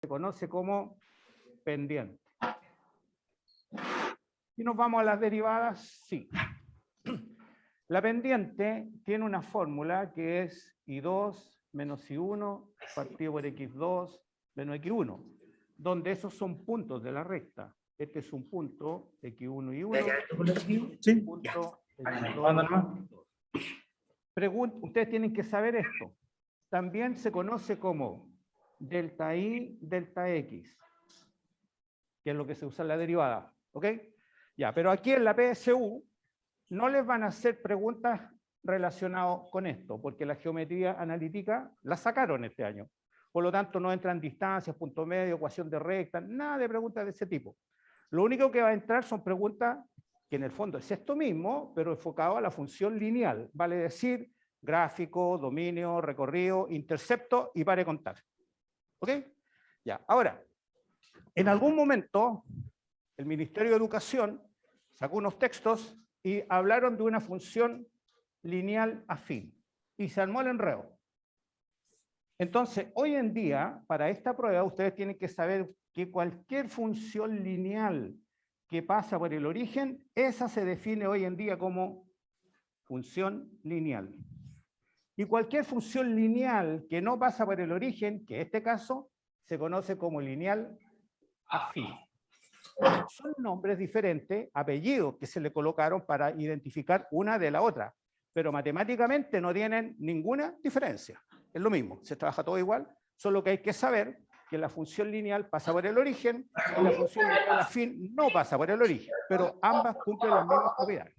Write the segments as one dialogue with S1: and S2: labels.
S1: se conoce como pendiente. ¿Y nos vamos a las derivadas? Sí. La pendiente tiene una fórmula que es I2 menos I1 partido por X2 menos X1, donde esos son puntos de la recta. Este es un punto X1 y 1,
S2: sí.
S1: punto X2. Ustedes tienen que saber esto. También se conoce como delta I, delta X, que es lo que se usa en la derivada. ¿Ok? Ya, pero aquí en la PSU no les van a hacer preguntas relacionadas con esto, porque la geometría analítica la sacaron este año. Por lo tanto, no entran distancias, punto medio, ecuación de recta, nada de preguntas de ese tipo. Lo único que va a entrar son preguntas que en el fondo es esto mismo, pero enfocado a la función lineal. Vale decir, gráfico, dominio, recorrido, intercepto y pare contar. ¿Ok? Ya, ahora, en algún momento, el Ministerio de Educación sacó unos textos y hablaron de una función lineal afín. Y se armó el enredo. Entonces, hoy en día, para esta prueba, ustedes tienen que saber que cualquier función lineal que pasa por el origen, esa se define hoy en día como función lineal. Y cualquier función lineal que no pasa por el origen, que en este caso se conoce como lineal afín. Son nombres diferentes, apellidos que se le colocaron para identificar una de la otra, pero matemáticamente no tienen ninguna diferencia. Es lo mismo, se trabaja todo igual, solo que hay que saber que la función lineal pasa por el origen y la función lineal afín no pasa por el origen, pero ambas cumplen las mismas propiedades.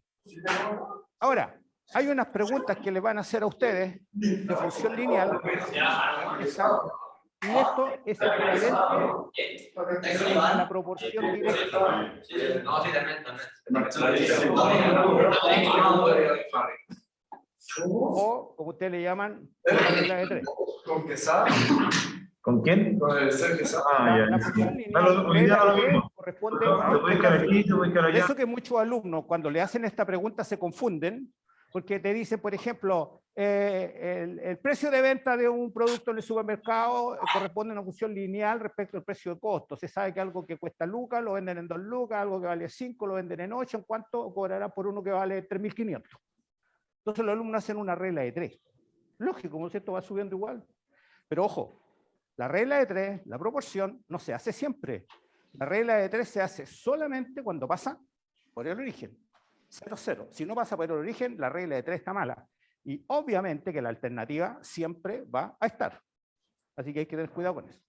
S1: Ahora, hay unas preguntas que le van a hacer a ustedes de función lineal. Y esto es equivalente a la proporción directa. O, como ustedes le llaman, la regla de 3.
S2: ¿Con quién?
S3: Con el ser que sabe.
S1: La función lineal regla de 3 corresponde a este gráfico. Por eso que muchos alumnos, cuando le hacen esta pregunta, se confunden, porque te dicen, por ejemplo, el precio de venta de un producto en el supermercado corresponde a una función lineal respecto al precio de costo. Se sabe que algo que cuesta lucas lo venden en 2 lucas, algo que vale 5 lo venden en 8, ¿en cuánto cobrará por uno que vale 3.500? Entonces los alumnos hacen una regla de 3. Lógico, como si esto va subiendo igual. Pero ojo, la regla de 3, la proporción, no se hace siempre. La regla de 3 se hace solamente cuando pasa por el origen. 0, 0. Si no pasa por el origen, la regla de 3 está mala. Y obviamente que la alternativa siempre va a estar. Así que hay que tener cuidado con eso.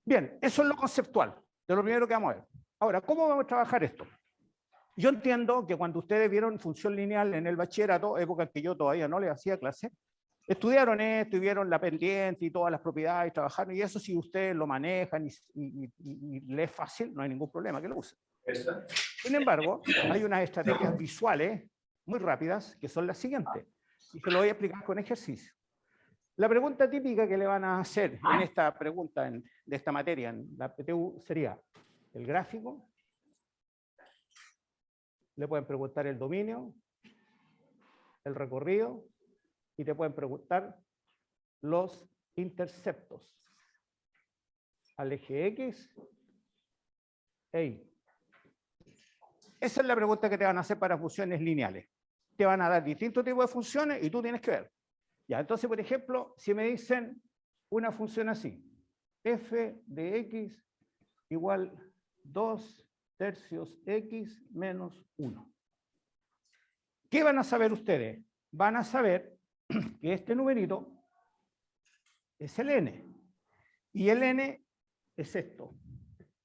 S1: Bien, eso es lo conceptual, de lo primero que vamos a ver. Ahora, ¿cómo vamos a trabajar esto? Yo entiendo que cuando ustedes vieron función lineal en el bachillerato, época en que yo todavía no les hacía clase, estudiaron esto y vieron la pendiente y todas las propiedades, trabajaron, y eso si ustedes lo manejan y les es fácil, no hay ningún problema que lo usen. Sin embargo, hay unas estrategias visuales muy rápidas que son las siguientes, y se lo voy a explicar con ejercicio. La pregunta típica que le van a hacer en esta pregunta de esta materia, en la PTU, sería el gráfico, le pueden preguntar el dominio, el recorrido, y te pueden preguntar los interceptos al eje X e Y. Esa es la pregunta que te van a hacer para funciones lineales. Te van a dar distintos tipos de funciones y tú tienes que ver. Ya, entonces, por ejemplo, si me dicen una función así, f de x igual 2 tercios x menos 1. ¿Qué van a saber ustedes? Van a saber que este numerito es el n. Y el n es esto,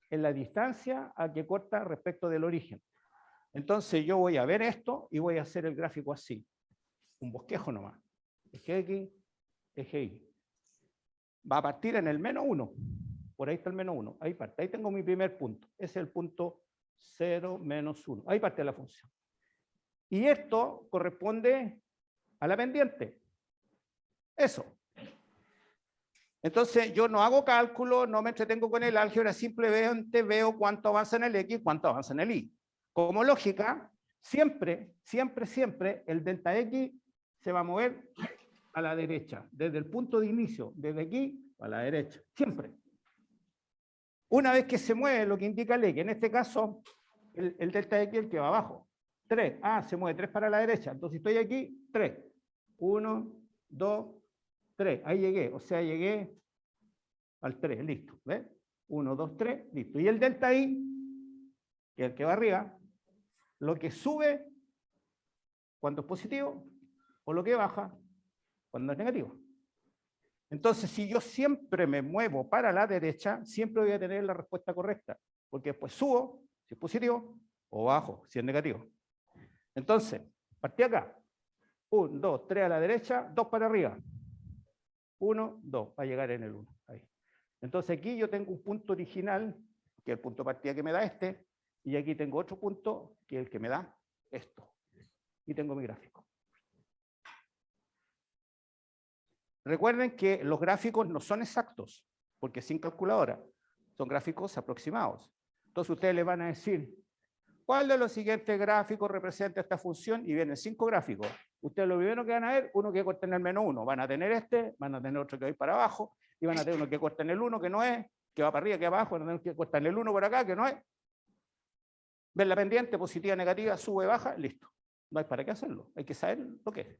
S1: es la distancia a que corta respecto del origen. Entonces yo voy a ver esto y voy a hacer el gráfico así. Un bosquejo nomás. Eje X, eje Y. Va a partir en el menos 1. Por ahí está el menos 1. Ahí parte. Ahí tengo mi primer punto. Ese es el punto 0, menos 1. Ahí parte la función. Y esto corresponde a la pendiente. Eso. Entonces yo no hago cálculo, no me entretengo con el álgebra, simplemente veo cuánto avanza en el X, cuánto avanza en el Y. Como lógica, siempre, siempre, siempre el delta X se va a mover a la derecha, desde el punto de inicio, desde aquí a la derecha, siempre. Una vez que se mueve lo que indica el X, en este caso, el delta X es el que va abajo. 3. Ah, se mueve 3 para la derecha. Entonces estoy aquí, 3. 1, 2, 3. Ahí llegué. O sea, llegué al 3. Listo. ¿Ves? 1, 2, 3. Listo. Y el delta I, que es el que va arriba, lo que sube cuando es positivo o lo que baja cuando es negativo. Entonces, si yo siempre me muevo para la derecha, siempre voy a tener la respuesta correcta, porque después subo, si es positivo, o bajo, si es negativo. Entonces, partí acá. 1, 2, 3 a la derecha, 2 para arriba. 1, 2, va a llegar en el 1. Ahí. Entonces aquí yo tengo un punto original, que es el punto de partida que me da este, y aquí tengo otro punto, que es el que me da esto. Y tengo mi gráfico. Recuerden que los gráficos no son exactos, porque sin calculadora, son gráficos aproximados. Entonces ustedes le van a decir, ¿cuál de los siguientes gráficos representa esta función? Y vienen 5 gráficos. Ustedes lo primero que van a ver, uno que corta en el menos 1. Van a tener este, van a tener otro que va a ir para abajo, y van a tener uno que corta en el 1, que no es, que va para arriba, que va abajo, van a tener que cortar en el 1 por acá, que no es. Ven la pendiente, positiva, negativa, sube, baja, listo. No hay para qué hacerlo, hay que saber lo que es.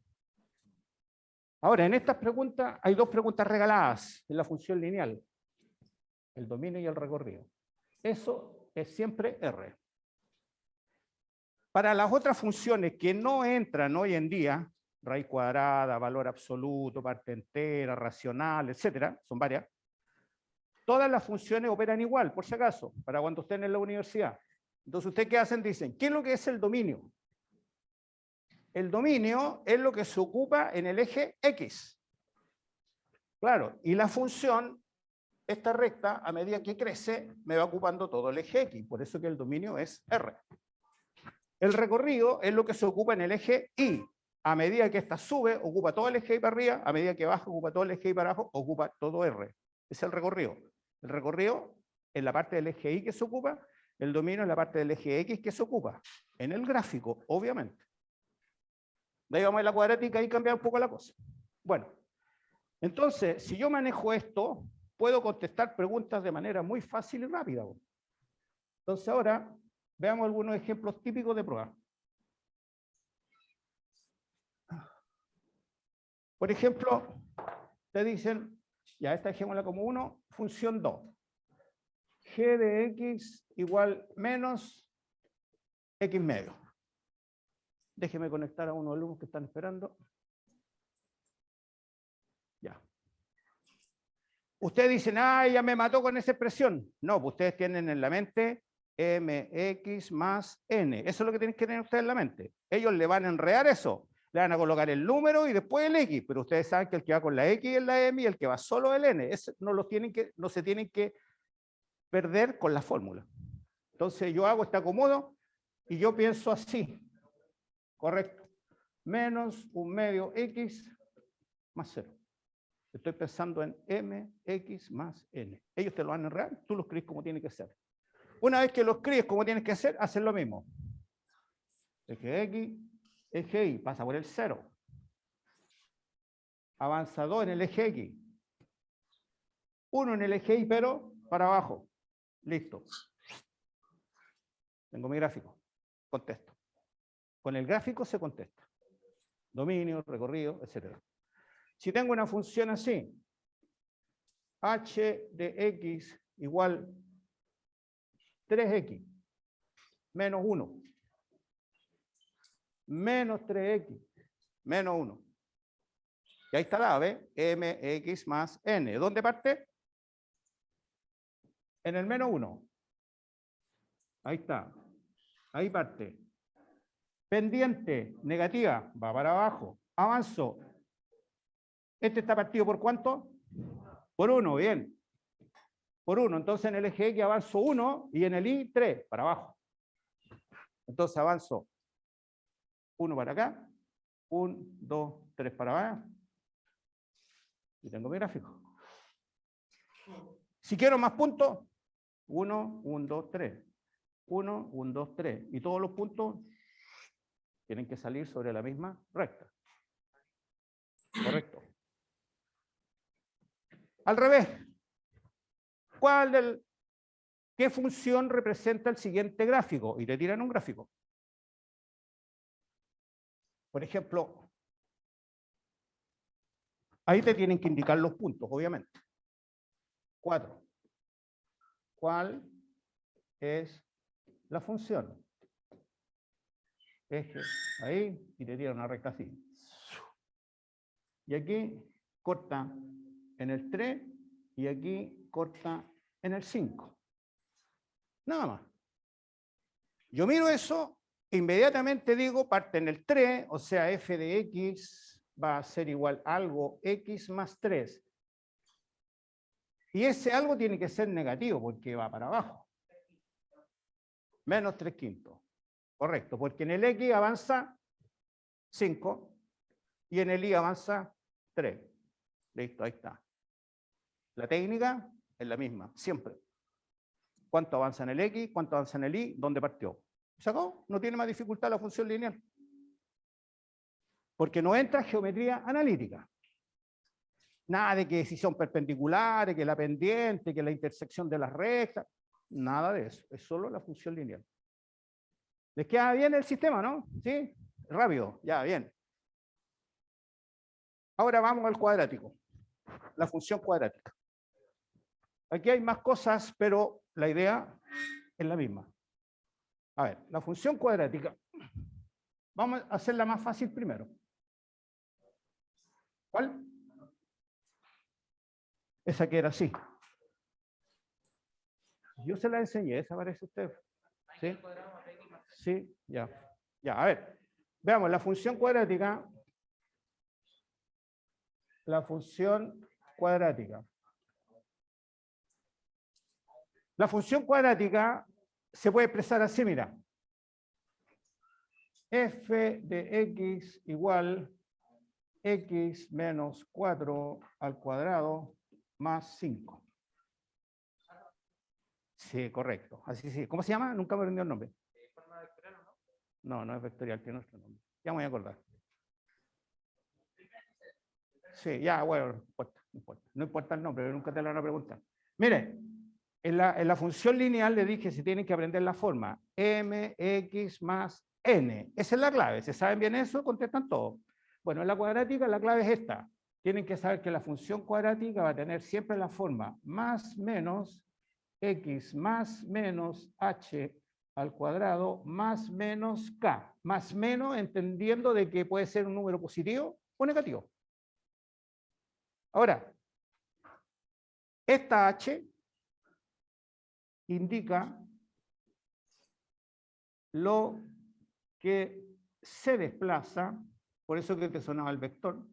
S1: Ahora, en estas preguntas hay 2 preguntas regaladas en la función lineal. El dominio y el recorrido. Eso es siempre R. Para las otras funciones que no entran hoy en día, raíz cuadrada, valor absoluto, parte entera, racional, etcétera, son varias, todas las funciones operan igual, por si acaso, para cuando estén en la universidad. Entonces, ¿ustedes qué hacen? Dicen, ¿qué es lo que es el dominio? El dominio es lo que se ocupa en el eje X. Claro, y la función, esta recta, a medida que crece, me va ocupando todo el eje X, por eso que el dominio es R. El recorrido es lo que se ocupa en el eje Y. A medida que esta sube, ocupa todo el eje Y para arriba, a medida que baja, ocupa todo el eje Y para abajo, ocupa todo R. Es el recorrido. El recorrido es la parte del eje Y que se ocupa, el dominio es la parte del eje X que se ocupa. En el gráfico, obviamente. De ahí vamos a la cuadrática y cambia un poco la cosa. Bueno, entonces, si yo manejo esto, puedo contestar preguntas de manera muy fácil y rápida. Entonces ahora, veamos algunos ejemplos típicos de prueba. Por ejemplo, te dicen, ya esta dejémosla como 1, función 2. G de X igual menos X medio. Déjeme conectar a uno de los alumnos que están esperando. Ya. Ustedes dicen, ah, ya me mató con esa expresión. No, pues ustedes tienen en la mente mx más n. Eso es lo que tienen que tener ustedes en la mente. Ellos le van a enredar eso. Le van a colocar el número y después el x. Pero ustedes saben que el que va con la x es la m y el que va solo el n. Eso no se tienen que perder con la fórmula. Entonces yo hago este acomodo y yo pienso así. Correcto. Menos un medio x más 0. Estoy pensando en mx más n. Ellos te lo van a enredar, tú lo escribes como tiene que ser. Una vez que lo escribes como tienes que hacer, hacen lo mismo. Eje x, eje y, pasa por el 0. Avanza 2 en el eje x. 1 en el eje y, pero para abajo. Listo. Tengo mi gráfico. Contesto. Con el gráfico se contesta. Dominio, recorrido, etc. Si tengo una función así, h de x igual 3x menos 1 menos 3x menos 1. Y ahí está la ¿ve? Mx más n. ¿Dónde parte? En el menos 1. Ahí está. Ahí parte. Pendiente, negativa, va para abajo. Avanzo. ¿Este está partido por cuánto? Por 1, bien. Por 1. Entonces en el eje X avanzo 1 y en el Y 3, para abajo. Entonces avanzo 1 para acá, 1, 2, 3 para abajo. Y tengo mi gráfico. Si quiero más puntos, 1, 1, 2, 3. 1, 1, 2, 3. Y todos los puntos tienen que salir sobre la misma recta. Correcto. Al revés. ¿Cuál ¿qué función representa el siguiente gráfico? Y te tiran un gráfico. Por ejemplo, ahí te tienen que indicar los puntos, obviamente. 4. ¿Cuál es la función? Eje, ahí, y te tiran una recta así. Y aquí corta en el 3 y aquí corta en el 5. Nada más. Yo miro eso, inmediatamente digo, parte en el 3, o sea, f de x va a ser igual a algo x más 3. Y ese algo tiene que ser negativo porque va para abajo. Menos 3/5. Correcto, porque en el x avanza 5 y en el y avanza 3. Listo, ahí está. La técnica es la misma, siempre. ¿Cuánto avanza en el x? ¿Cuánto avanza en el y? ¿Dónde partió? ¿Se acabó? No tiene más dificultad la función lineal. Porque no entra en geometría analítica. Nada de que si son perpendiculares, que la pendiente, que la intersección de las rectas. Nada de eso. Es solo la función lineal. ¿Les queda bien el sistema, no? ¿Sí? Rápido. Ya, bien. Ahora vamos al cuadrático. La función cuadrática. Aquí hay más cosas, pero la idea es la misma. A ver, la función cuadrática. Vamos a hacerla más fácil primero. ¿Cuál? Esa que era así. Yo se la enseñé, esa parece usted. ¿Sí? Sí, ya. Ya, a ver. Veamos, la función cuadrática. La función cuadrática. La función cuadrática se puede expresar así, mira. F de x igual x menos 4 al cuadrado más 5. Sí, correcto. Así sí. ¿Cómo se llama? Nunca me aprendió el nombre. ¿Forma vectorial o no? No, no es vectorial, tiene nuestro nombre. Ya me voy a acordar. Sí, ya, bueno, no importa, no importa. No importa el nombre, nunca te lo van a preguntar. Mire, en la función lineal le dije si tienen que aprender la forma mx más n. Esa es la clave. ¿Se saben bien eso? Contestan todo. Bueno, en la cuadrática la clave es esta. Tienen que saber que la función cuadrática va a tener siempre la forma más menos x más menos h al cuadrado más menos k. Más menos entendiendo de que puede ser un número positivo o negativo. Ahora, esta h indica lo que se desplaza, por eso que te sonaba el vector,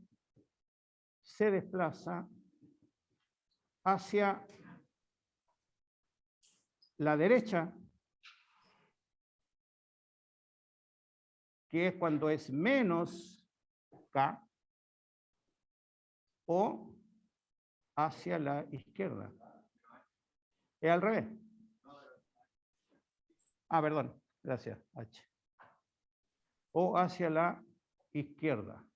S1: se desplaza hacia la derecha, que es cuando es menos k, o hacia la izquierda. Es al revés. Ah, perdón, gracias, h. O hacia la izquierda,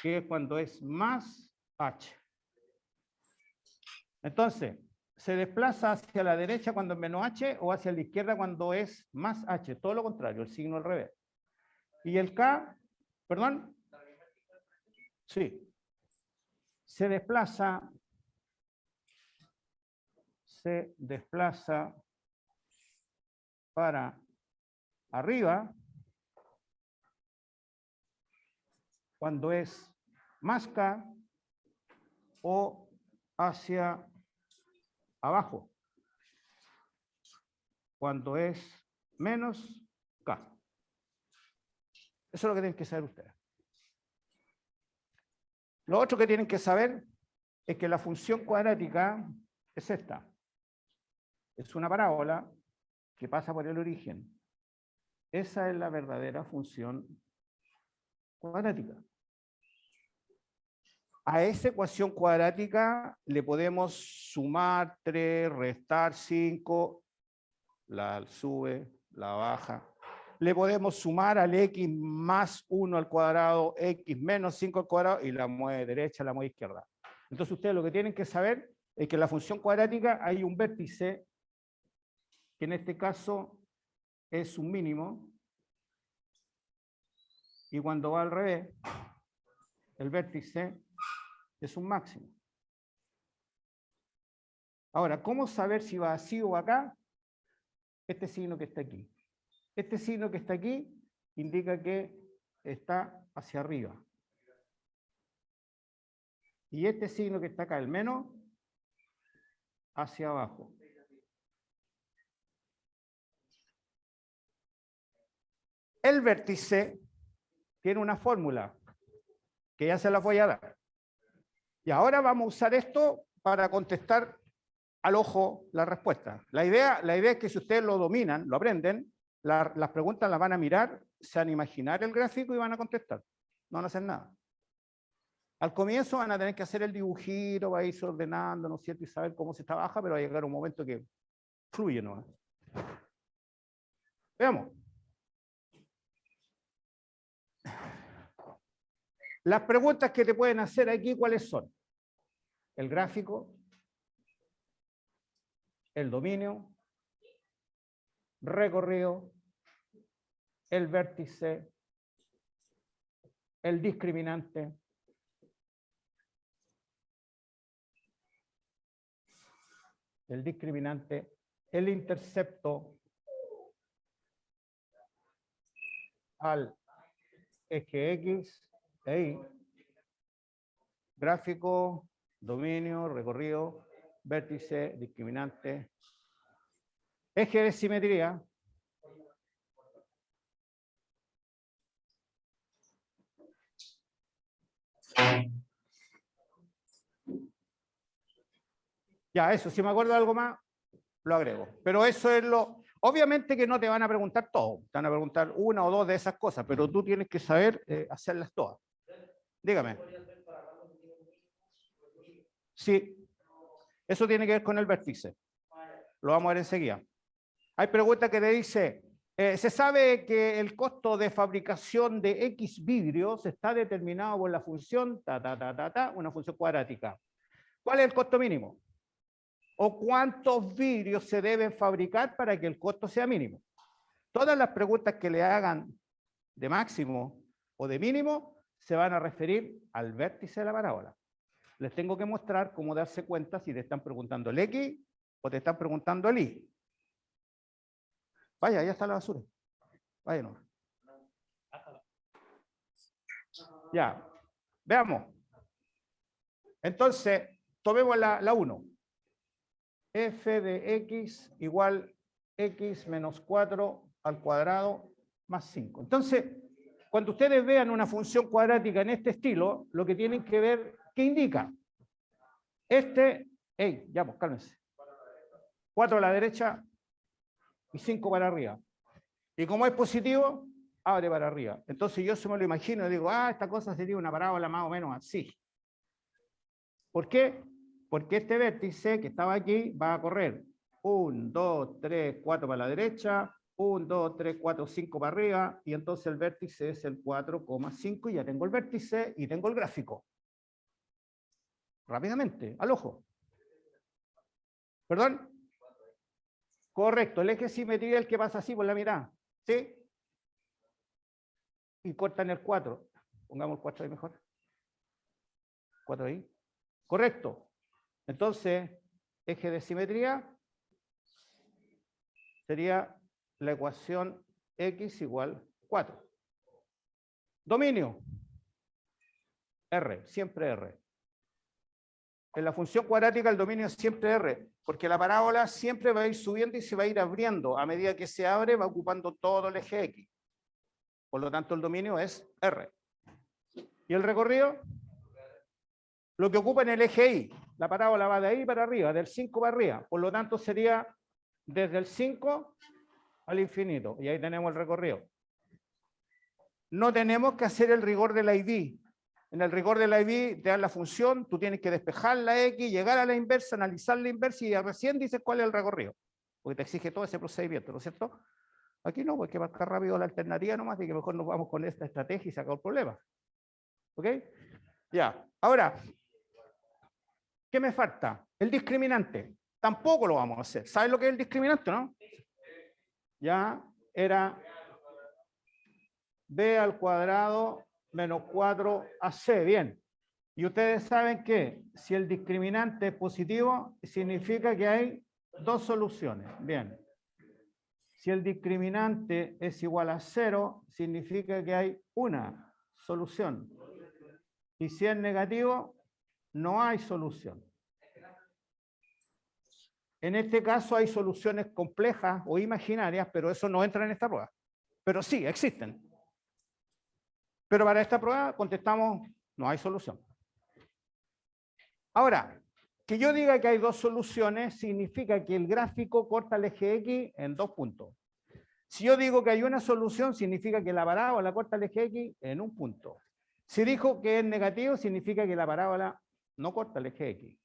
S1: que es cuando es más h. Entonces, ¿se desplaza hacia la derecha cuando es menos h o hacia la izquierda cuando es más h? Todo lo contrario, el signo al revés. Y el k, perdón, sí, se desplaza para arriba cuando es más k o hacia abajo cuando es menos k. Eso es lo que tienen que saber ustedes. Lo otro que tienen que saber es que la función cuadrática es esta. Es una parábola que pasa por el origen. Esa es la verdadera función cuadrática. A esa ecuación cuadrática le podemos sumar 3, restar 5, la sube, la baja. Le podemos sumar al x más 1 al cuadrado, x menos 5 al cuadrado, y la mueve derecha, la mueve izquierda. Entonces ustedes lo que tienen que saber es que en la función cuadrática hay un vértice que en este caso es un mínimo, y cuando va al revés, el vértice es un máximo. Ahora, ¿cómo saber si va así o acá? Este signo que está aquí. Este signo que está aquí indica que está hacia arriba. Y este signo que está acá, el menos, hacia abajo. El vértice tiene una fórmula que ya se la voy a dar. Y ahora vamos a usar esto para contestar al ojo la respuesta. La idea es que si ustedes lo dominan, lo aprenden, las preguntas las van a mirar, se van a imaginar el gráfico y van a contestar. No van a hacer nada. Al comienzo van a tener que hacer el dibujito, va a irse ordenando, ¿no es cierto? Y saber cómo se trabaja, pero va a llegar un momento que fluye, ¿no? Veamos. Las preguntas que te pueden hacer aquí, ¿cuáles son? El gráfico, el dominio, recorrido, el vértice, el discriminante, el intercepto al eje X, e Y, gráfico, dominio, recorrido, vértice, discriminante, eje de simetría, ya, eso, si me acuerdo de algo más, lo agrego. Pero eso es lo... Obviamente que no te van a preguntar todo, te van a preguntar una o dos de esas cosas, pero tú tienes que saber hacerlas todas. Dígame. Sí, eso tiene que ver con el vértice. Lo vamos a ver enseguida. Hay preguntas que te dice, se sabe que el costo de fabricación de X vidrios está determinado por la función, una función cuadrática. ¿Cuál es el costo mínimo? ¿O cuántos vidrios se deben fabricar para que el costo sea mínimo? Todas las preguntas que le hagan de máximo o de mínimo se van a referir al vértice de la parábola. Les tengo que mostrar cómo darse cuenta si te están preguntando el X o te están preguntando el Y. Vaya, ya está la basura. Vaya no. Ya, veamos. Entonces, tomemos la 1. F de X igual X menos 4 al cuadrado más 5. Entonces, cuando ustedes vean una función cuadrática en este estilo, lo que tienen que ver, ¿qué indica? Ya, pues cálmense. 4 a la derecha y 5 para arriba. Y como es positivo, abre para arriba. Entonces yo se me lo imagino y digo, esta cosa sería una parábola más o menos así. ¿Por qué? Porque este vértice que estaba aquí va a correr 1, 2, 3, 4 para la derecha, 1, 2, 3, 4, 5 para arriba, y entonces el vértice es el 4,5 y ya tengo el vértice y tengo el gráfico. Rápidamente, al ojo. ¿Perdón? Correcto, el eje de simetría es el que pasa así por la mitad. ¿Sí? Y cortan el 4. Pongamos el 4 ahí mejor. 4 ahí. Correcto. Entonces, eje de simetría sería la ecuación X igual 4. Dominio. R, siempre R. En la función cuadrática el dominio es siempre R, porque la parábola siempre va a ir subiendo y se va a ir abriendo. A medida que se abre, va ocupando todo el eje X. Por lo tanto, el dominio es R. ¿Y el recorrido? Lo que ocupa en el eje Y. La parábola va de ahí para arriba, del 5 para arriba. Por lo tanto, sería desde el 5 al infinito. Y ahí tenemos el recorrido. No tenemos que hacer el rigor de la ID. En el rigor de la ID te dan la función, tú tienes que despejar la X, llegar a la inversa, analizar la inversa y ya recién dices cuál es el recorrido. Porque te exige todo ese procedimiento, ¿no es cierto? Aquí no, porque va a estar rápido la alternativa nomás y que mejor nos vamos con esta estrategia y sacar el problema. ¿Ok? Ya. Ahora, ¿qué me falta? El discriminante. Tampoco lo vamos a hacer. ¿Sabes lo que es el discriminante, no? ya era b al cuadrado menos 4ac. Bien. Y ustedes saben que si el discriminante es positivo, significa que hay dos soluciones. Bien. Si el discriminante es igual a 0, significa que hay una solución. Y si es negativo, no hay solución. En este caso hay soluciones complejas o imaginarias, pero eso no entra en esta prueba. Pero sí, existen. Pero para esta prueba contestamos, no hay solución. Ahora, que yo diga que hay dos soluciones significa que el gráfico corta el eje X en 2 puntos. Si yo digo que hay una solución, significa que la parábola corta el eje X en 1 punto. Si dijo que es negativo, significa que la parábola no corta el eje X.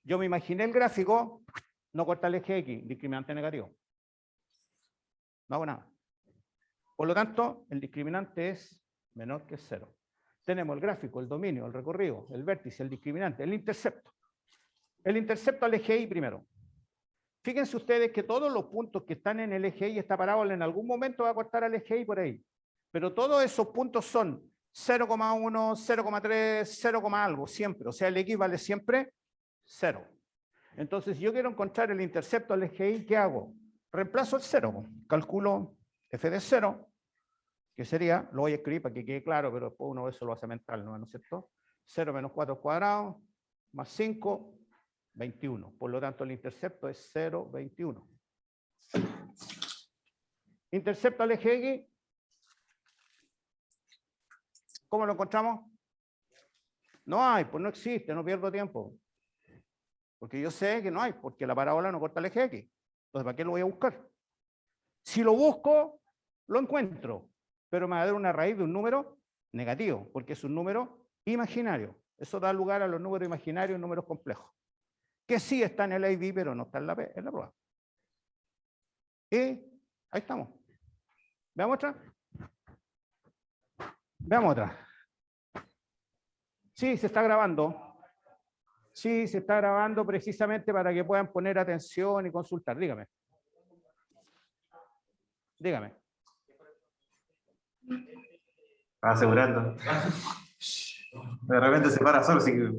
S1: Yo me imaginé el gráfico, no corta el eje X, discriminante negativo. No hago nada. Por lo tanto, el discriminante es menor que 0. Tenemos el gráfico, el dominio, el recorrido, el vértice, el discriminante, el intercepto. El intercepto al eje Y primero. Fíjense ustedes que todos los puntos que están en el eje Y, esta parábola en algún momento va a cortar al eje Y por ahí. Pero todos esos puntos son 0,1, 0,3, 0, algo, siempre. O sea, el X vale siempre 0. Entonces, si yo quiero encontrar el intercepto al eje Y, ¿qué hago? Reemplazo el 0. Calculo f de 0, que sería, lo voy a escribir para que quede claro, pero después uno eso lo hace mental, ¿no es cierto? 0 menos 4 al cuadrado, más 5, 21. Por lo tanto, el intercepto es 0, 21. Intercepto al eje X. ¿Cómo lo encontramos? No hay, pues no existe, no pierdo tiempo. Porque yo sé que no hay, porque la parábola no corta el eje X. Entonces, ¿para qué lo voy a buscar? Si lo busco, lo encuentro, pero me va a dar una raíz de un número negativo, porque es un número imaginario. Eso da lugar a los números imaginarios y números complejos, que sí está en el AB, pero no está en la prueba. Y ahí estamos. ¿Veamos otra? Veamos otra. Sí, se está grabando. Sí, se está grabando precisamente para que puedan poner atención y consultar. Dígame. Dígame.
S2: Asegurando. De repente se para solo. Así que...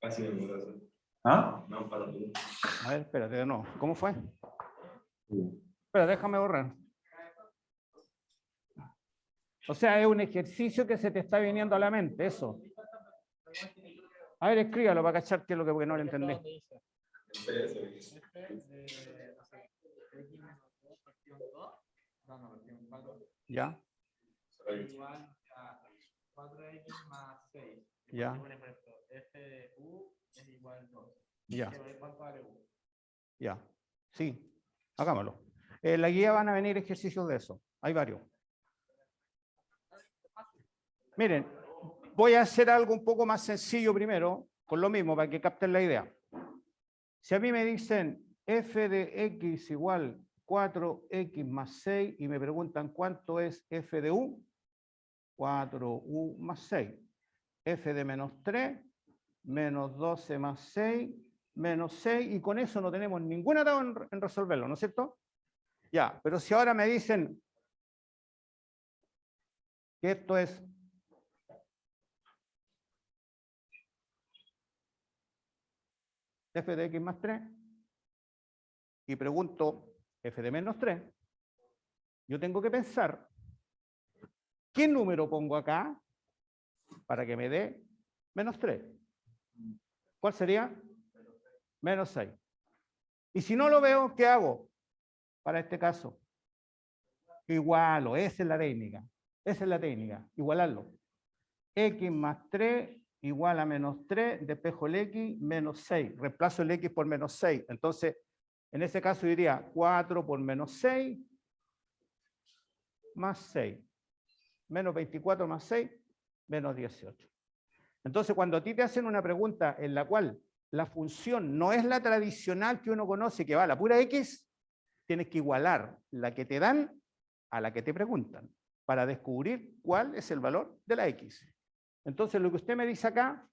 S3: Casi me muero eso.
S2: ¿Ah?
S3: No, para tú.
S1: A ver, espérate de nuevo. ¿Cómo fue? Espera, déjame borrar. O sea, es un ejercicio que se te está viniendo a la mente, eso. A ver, escríbalo para cachar qué es lo que porque no lo entendí. Ya.
S4: Igual a 4x más 6.
S1: Ya.
S4: F de U es igual a 2.
S1: Ya.
S4: ¿Cuánto vale U?
S1: Ya. Sí. Hagámoslo. En la guía van a venir ejercicios de eso. Hay varios. Miren, voy a hacer algo un poco más sencillo primero, con lo mismo, para que capten la idea. Si a mí me dicen f de x igual 4x más 6 y me preguntan cuánto es f de u, 4u más 6. F de menos 3, menos 12 más 6, menos 6, y con eso no tenemos ningún atado en resolverlo, ¿no es cierto? Ya, pero si ahora me dicen que esto es f de x más 3, y pregunto f de menos 3, yo tengo que pensar, ¿qué número pongo acá para que me dé menos 3? ¿Cuál sería? Menos 6. Y si no lo veo, ¿qué hago? Para este caso, igualo, esa es la técnica. Esa es la técnica, igualarlo. X más 3 igual a menos 3, despejo el X, menos 6. Reemplazo el X por menos 6. Entonces, en ese caso diría 4 por menos 6, más 6. Menos 24 más 6, menos 18. Entonces, cuando a ti te hacen una pregunta en la cual la función no es la tradicional que uno conoce, que va a la pura X, tienes que igualar la que te dan a la que te preguntan, para descubrir cuál es el valor de la X. Entonces, lo que usted me dice acá,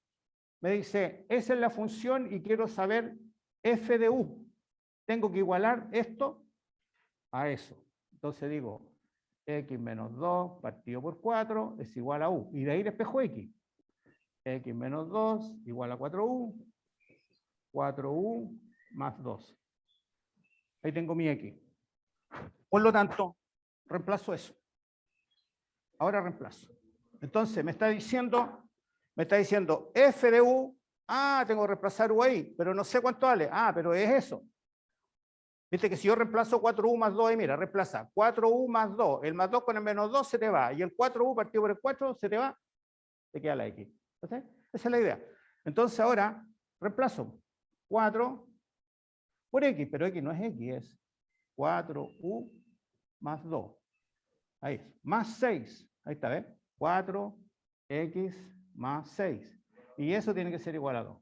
S1: me dice, esa es la función y quiero saber f de u. Tengo que igualar esto a eso. Entonces digo, x menos 2 partido por 4 es igual a u. Y de ahí despejo x. X menos 2 igual a 4u. 4u más 2. Ahí tengo mi x. Por lo tanto, reemplazo eso. Ahora reemplazo. Entonces me está diciendo f de u. Ah, tengo que reemplazar u ahí, pero no sé cuánto vale. Ah, pero es eso. Viste que si yo reemplazo 4u más 2, mira, reemplaza 4u más 2. El más 2 con el menos 2 se te va. Y el 4u partido por el 4 se te va. Te queda la x. ¿Sí? Esa es la idea. Entonces ahora reemplazo 4 por x, pero x no es x, es 4u más 2. Ahí, más 6. Ahí está, ¿ves? 4x más 6. Y eso tiene que ser igual a 2.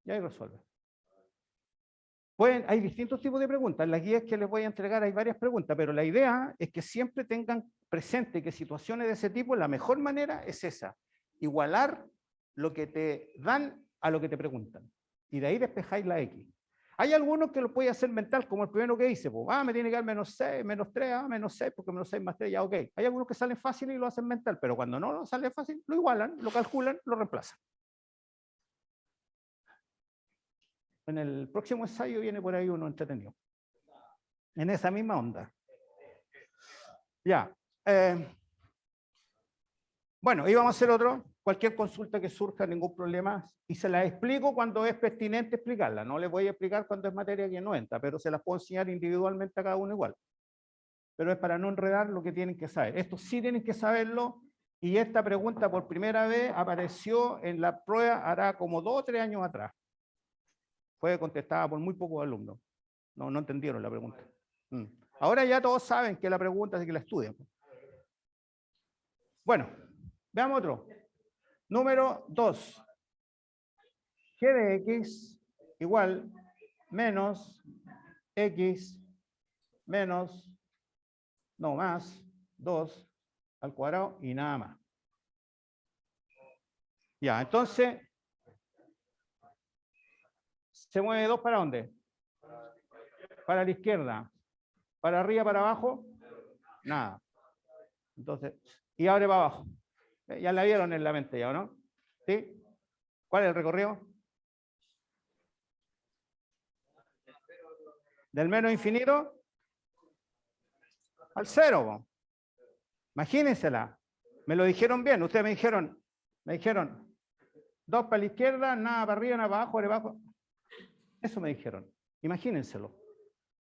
S1: Y ahí resuelve. Hay distintos tipos de preguntas. En las guías que les voy a entregar hay varias preguntas, pero la idea es que siempre tengan presente que situaciones de ese tipo, la mejor manera es esa. Igualar lo que te dan a lo que te preguntan. Y de ahí despejáis la x. Hay algunos que lo pueden hacer mental, como el primero que dice, pues, me tiene que dar menos 6, menos 3, menos 6, porque menos 6 más 3, ya ok. Hay algunos que salen fácil y lo hacen mental, pero cuando no lo sale fácil, lo igualan, lo calculan, lo reemplazan. En el próximo ensayo viene por ahí uno entretenido. En esa misma onda. Ya. Bueno, ahí vamos a hacer otro. Cualquier consulta que surja, ningún problema. Y se la explico cuando es pertinente explicarla. No les voy a explicar cuando es materia que no entra, pero se las puedo enseñar individualmente a cada uno igual. Pero es para no enredar lo que tienen que saber. Esto sí tienen que saberlo. Y esta pregunta por primera vez apareció en la prueba hará como 2 o 3 años atrás. Fue contestada por muy pocos alumnos. No entendieron la pregunta. Ahora ya todos saben que la pregunta es que la estudian. Bueno, veamos otro. Número 2. G de x igual menos x menos, no más, 2 al cuadrado y nada más. Ya, entonces, ¿se mueve 2 para dónde? Para la izquierda. ¿Para arriba, para abajo? Nada. Entonces, y abre para abajo. Ya la vieron en la mente ya, ¿no? ¿Sí? ¿Cuál es el recorrido? Del menos infinito al 0. Imagínensela. Me lo dijeron bien. Ustedes me dijeron 2 para la izquierda, nada para arriba, nada para abajo, para abajo. Eso me dijeron. Imagínenselo.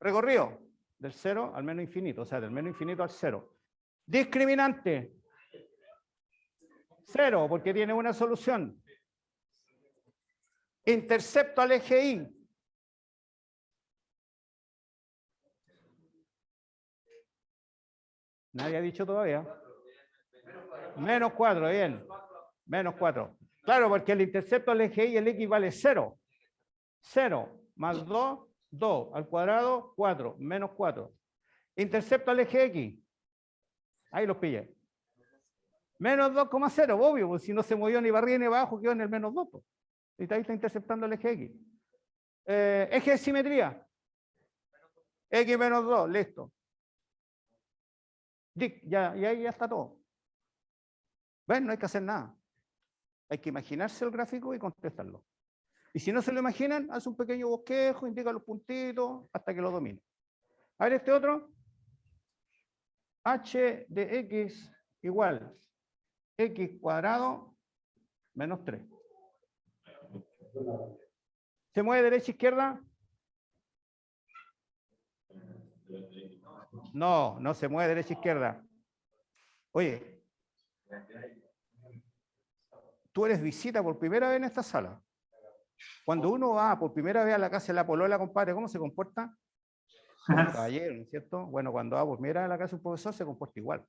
S1: Recorrido del 0 al menos infinito, o sea, del menos infinito al 0. Discriminante. 0, porque tiene una solución. Intercepto al eje Y. Nadie ha dicho todavía. Menos 4, bien. Menos 4. Claro, porque el intercepto al eje Y, el X vale 0. 0 más 2, 2 al cuadrado, 4, menos 4. Intercepto al eje X. Ahí los pillé. Menos 2,0, obvio, porque si no se movió ni para arriba ni para abajo, quedó en el menos 2. Y ahí está interceptando el eje X. Eje de simetría. X menos 2, listo. Ya, y ahí ya está todo. Bueno, no hay que hacer nada. Hay que imaginarse el gráfico y contestarlo. Y si no se lo imaginan, hace un pequeño bosquejo, indica los puntitos, hasta que lo domine. A ver este otro. H de X igual X cuadrado menos 3. ¿Se mueve derecha izquierda? No se mueve derecha izquierda. Oye, tú eres visita por primera vez en esta sala. Cuando uno va por primera vez a la casa de la polola, compadre, ¿cómo se comporta? Como caballero, ¿no es cierto? Bueno, cuando va por primera vez a la casa de un profesor, se comporta igual.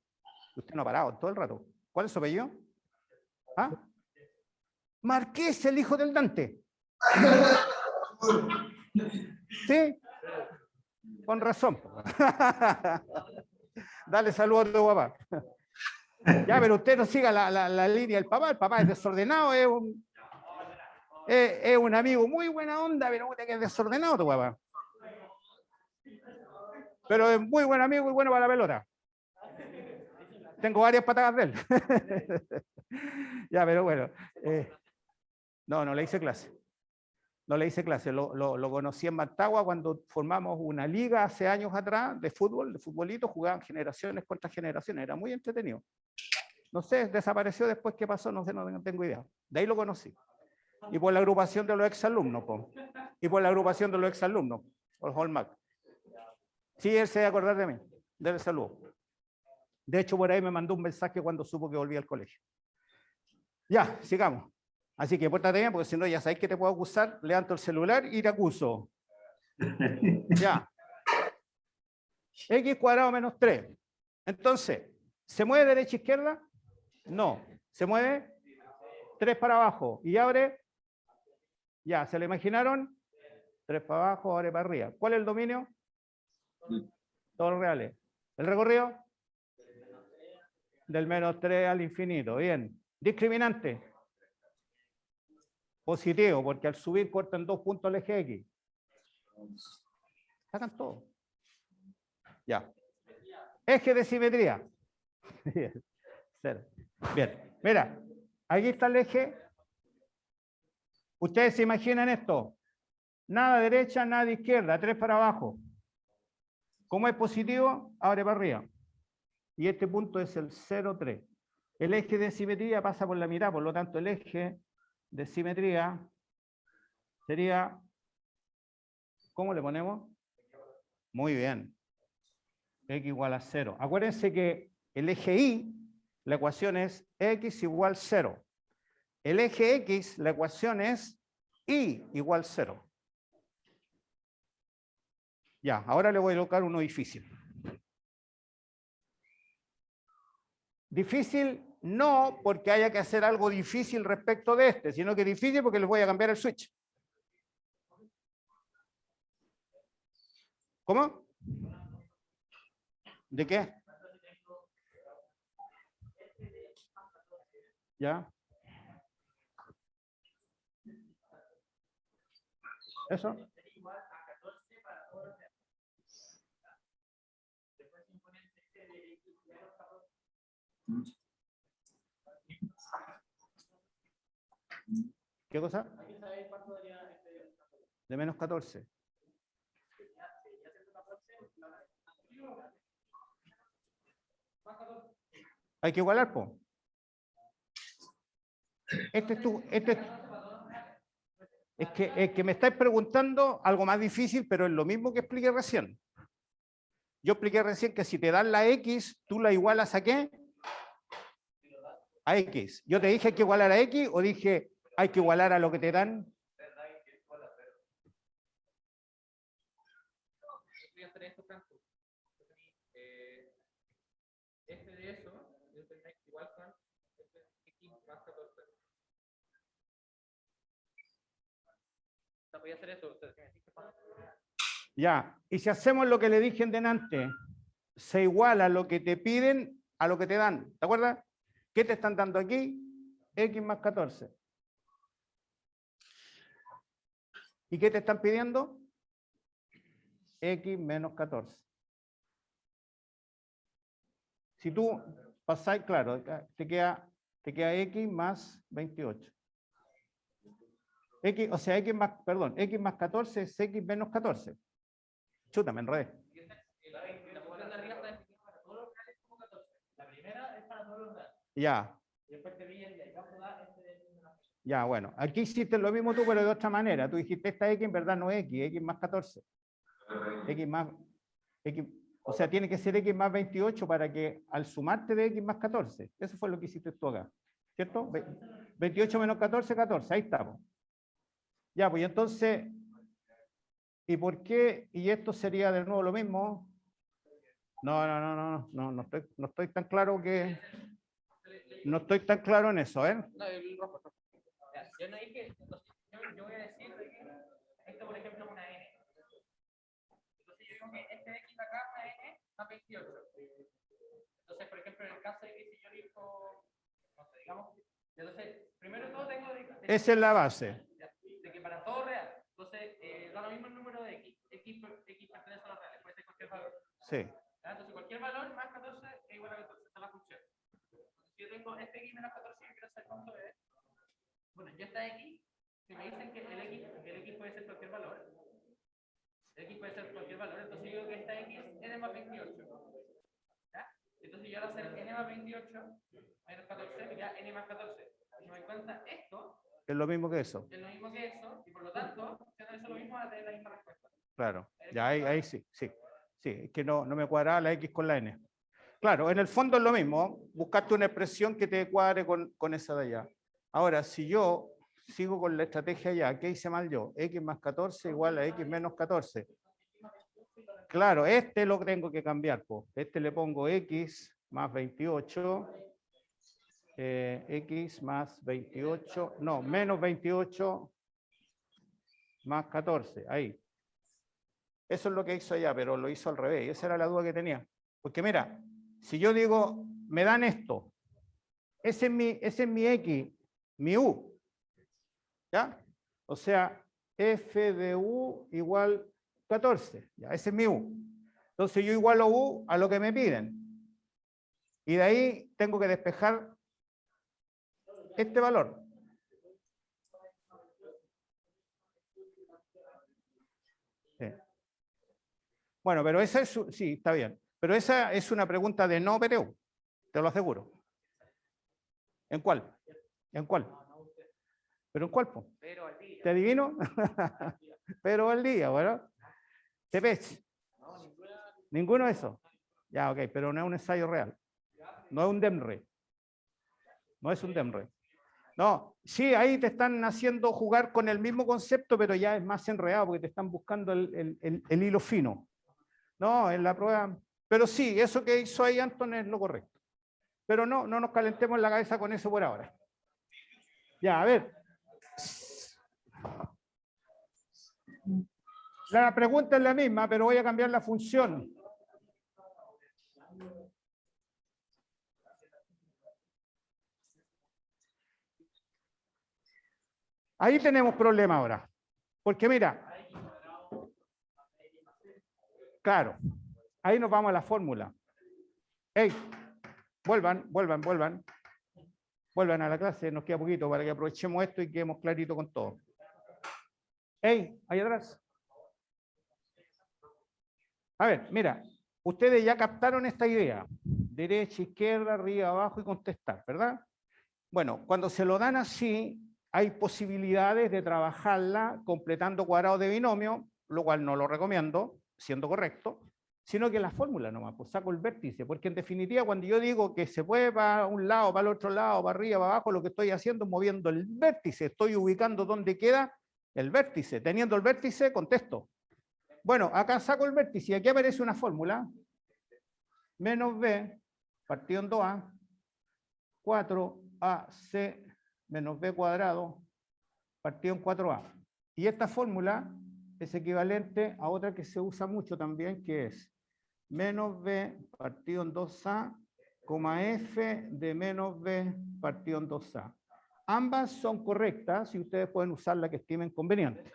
S1: Usted no ha parado todo el rato. ¿Cuál es su apellido? ¿Ah? Marqués, el hijo del Dante. ¿Sí? Con razón. Dale saludo a tu papá. Ya, pero usted no siga la línea del papá. El papá es desordenado, es un amigo muy buena onda, pero que es desordenado tu papá. Pero es muy buen amigo y bueno para la pelota. Tengo varias patadas de él. Ya, pero bueno. No le hice clase. No le hice clase. Lo conocí en Mantagua cuando formamos una liga hace años atrás de fútbol, de futbolito, jugaban generaciones contra generaciones. Era muy entretenido. No sé, desapareció después, ¿qué pasó? No sé, no tengo idea. De ahí lo conocí. Y por la agrupación de los exalumnos, po. Y por la agrupación de los exalumnos, los Hallmark. Sí, él se debe acordar de mí. Debe saludo. De hecho, por ahí me mandó un mensaje cuando supo que volví al colegio. Ya, sigamos. Así que pórtate bien, porque si no ya sabéis que te puedo acusar, levanto el celular y te acuso. Ya. X cuadrado menos 3. Entonces, ¿se mueve derecha a izquierda? No. ¿Se mueve? 3 para abajo. ¿Y abre? Ya, ¿se lo imaginaron? 3 para abajo, abre para arriba. ¿Cuál es el dominio? Todos los reales. ¿El recorrido? Del menos 3 al infinito. Bien. Discriminante. Positivo, porque al subir cortan 2 puntos el eje X. Sacan todo. Ya. Eje de simetría. Cero. Bien. Mira, aquí está el eje. Ustedes se imaginan esto. Nada derecha, nada izquierda, 3 para abajo. Como es positivo, abre para arriba. Y este punto es el 0,3. El eje de simetría pasa por la mitad, por lo tanto el eje de simetría sería, ¿cómo le ponemos? Muy bien. X igual a 0. Acuérdense que el eje Y, la ecuación es X igual 0. El eje X, la ecuación es Y igual 0. Ya, ahora le voy a colocar uno difícil. Difícil no porque haya que hacer algo difícil respecto de este, sino que difícil porque les voy a cambiar el switch. ¿Cómo? ¿De qué? ¿Ya? ¿Eso? ¿Qué cosa? De menos 14. Hay que igualar, po. Es que me estáis preguntando algo más difícil, pero es lo mismo que expliqué recién. Yo expliqué recién que si te dan la X, tú la igualas ¿a qué? A X. Yo te dije hay que igualar a X o dije hay que igualar a lo que te dan.
S4: Este de eso, igual con X más 14. Voy a hacer eso.
S1: Ya, y si hacemos lo que le dije en delante, se iguala lo que te piden a lo que te dan. ¿Te acuerdas? ¿Qué te están dando aquí? X más 14. ¿Y qué te están pidiendo? X menos 14. Si tú pasáis, claro, te queda X más 28. X, o sea, X más 14 es X menos 14. Chuta, me enredé.
S4: La primera es para todos los datos.
S1: Ya.
S4: Y después te vi el campo da
S1: Ya, bueno. Aquí hiciste lo mismo tú, pero de otra manera. Tú dijiste esta X en verdad no es X más 14. O sea, tiene que ser X más 28 para que al sumarte de X más 14. Eso fue lo que hiciste tú acá. ¿Cierto? 28 menos 14, 14. Ahí estamos. Ya, pues entonces, ¿y por qué? ¿Y esto sería de nuevo lo mismo? No estoy tan claro que... No estoy tan claro en eso, ¿eh?
S4: No, el rojo. Yo no dije, yo voy a decir que esto, por ejemplo, es una N. Entonces yo digo que este X acá es una N más 28. Entonces, por ejemplo, en el caso de que si yo digo, no sé, digamos, entonces, primero de todo tengo
S1: esa es la base.
S4: De que para todo real, entonces da lo mismo el número de X. X pertenece a los reales, puede ser cualquier valor.
S1: Sí.
S4: ¿Ya? Entonces cualquier valor más 14 es igual a 14, esta es la función. Entonces, si yo tengo este x menos 14, yo quiero saber cuánto es. Bueno, ya está x, si me dicen que el x puede ser cualquier valor, entonces yo digo que esta x es n más 28. ¿Ya? Entonces yo al hacer n más 28 menos 14 me queda n más 14. Si me doy cuenta, esto
S1: Es lo mismo que eso.
S4: es lo mismo que eso, y por lo tanto, siendo eso lo mismo, va a tener la misma respuesta.
S1: Claro. Ya ahí sí, sí. Sí, es que no me cuadraba la X con la N. Claro, en el fondo es lo mismo. Buscaste una expresión que te cuadre con esa de allá. Ahora, si yo sigo con la estrategia allá, ¿qué hice mal yo? X más 14 igual a X menos 14. Claro, este lo tengo que cambiar. Po. Este le pongo X más 28. X más 28. No, menos 28 más 14. Ahí. Eso es lo que hizo allá, pero lo hizo al revés. Y esa era la duda que tenía. Porque mira, si yo digo, me dan esto, ese es mi X, mi U. ¿Ya? O sea, f de U igual 14. ¿Ya? Ese es mi U. Entonces yo igualo U a lo que me piden. Y de ahí tengo que despejar este valor. Sí. Bueno, pero esa es, sí, está bien. Pero esa es una pregunta de no PTU, te lo aseguro. ¿En cuál? ¿En cuál? ¿Pero en cuál? Po? ¿Te adivino? Pero al día, bueno. ¿Te ves? Ninguno de esos. Ya, ok, pero no es un ensayo real. No es un DEMRE. No es un DEMRE. No, sí, ahí te están haciendo jugar con el mismo concepto, pero ya es más enredado porque te están buscando el hilo fino. No, en la prueba. Pero sí, eso que hizo ahí Anton es lo correcto. Pero no nos calentemos la cabeza con eso por ahora. Ya, a ver. La pregunta es la misma, pero voy a cambiar la función. Ahí tenemos problema ahora. Porque mira, claro, ahí nos vamos a la fórmula. Hey, vuelvan a la clase, nos queda poquito para que aprovechemos esto y quedemos clarito con todo. Hey, ahí atrás. A ver, mira, ustedes ya captaron esta idea. Derecha, izquierda, arriba, abajo y contestar, ¿verdad? Bueno, cuando se lo dan así, hay posibilidades de trabajarla completando cuadrados de binomio, lo cual no lo recomiendo, siendo correcto, sino que la fórmula nomás, pues saco el vértice, porque en definitiva cuando yo digo que se puede para un lado, para el otro lado, para arriba, para abajo, lo que estoy haciendo es moviendo el vértice, estoy ubicando dónde queda el vértice. Teniendo el vértice, contesto. Bueno, acá saco el vértice y aquí aparece una fórmula, menos b partido en 2a, 4ac menos b cuadrado partido en 4a. Y esta fórmula es equivalente a otra que se usa mucho también, que es menos b partido en 2a, f de menos b partido en 2a. Ambas son correctas y ustedes pueden usar la que estimen conveniente.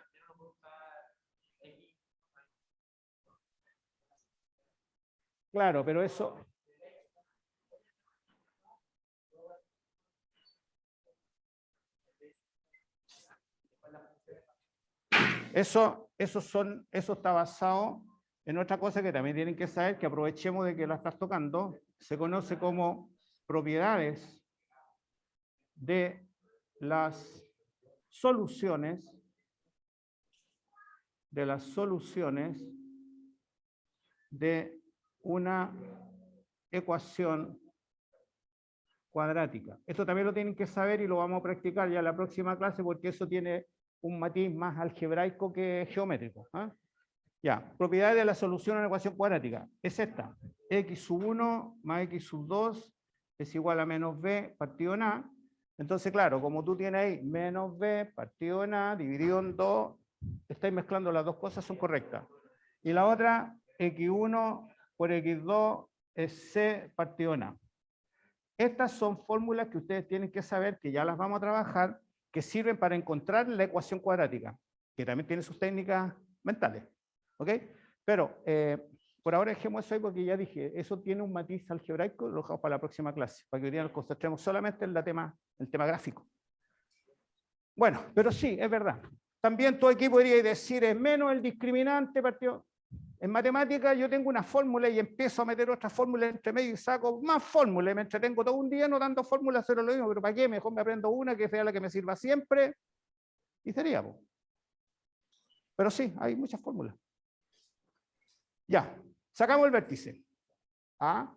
S1: Claro, pero eso... Eso está basado en otra cosa que también tienen que saber, que aprovechemos de que la estás tocando, se conoce como propiedades de las soluciones de una ecuación cuadrática. Esto también lo tienen que saber y lo vamos a practicar ya en la próxima clase porque eso tiene un matiz más algebraico que geométrico. ¿Eh? Ya, propiedades de la solución a una ecuación cuadrática. Es esta. X sub 1 más X sub 2 es igual a menos B partido en A. Entonces, claro, como tú tienes ahí menos B partido en A dividido en 2, estáis mezclando las dos cosas, son correctas. Y la otra, X1 por X2 es C partido en A. Estas son fórmulas que ustedes tienen que saber, que ya las vamos a trabajar, que sirven para encontrar la ecuación cuadrática, que también tiene sus técnicas mentales. ¿Ok? Pero Por ahora dejemos eso ahí porque ya dije, eso tiene un matiz algebraico, lo dejamos para la próxima clase, para que hoy día nos concentremos solamente en el tema gráfico. Bueno, pero sí, es verdad. También tú aquí podrías decir, es menos el discriminante partido. En matemáticas yo tengo una fórmula y empiezo a meter otra fórmula entre medio y saco más fórmulas y me entretengo todo un día no dando fórmulas, pero lo mismo, pero ¿para qué? Mejor me aprendo una que sea la que me sirva siempre y sería. Po. Pero sí, hay muchas fórmulas. Ya, sacamos el vértice. A,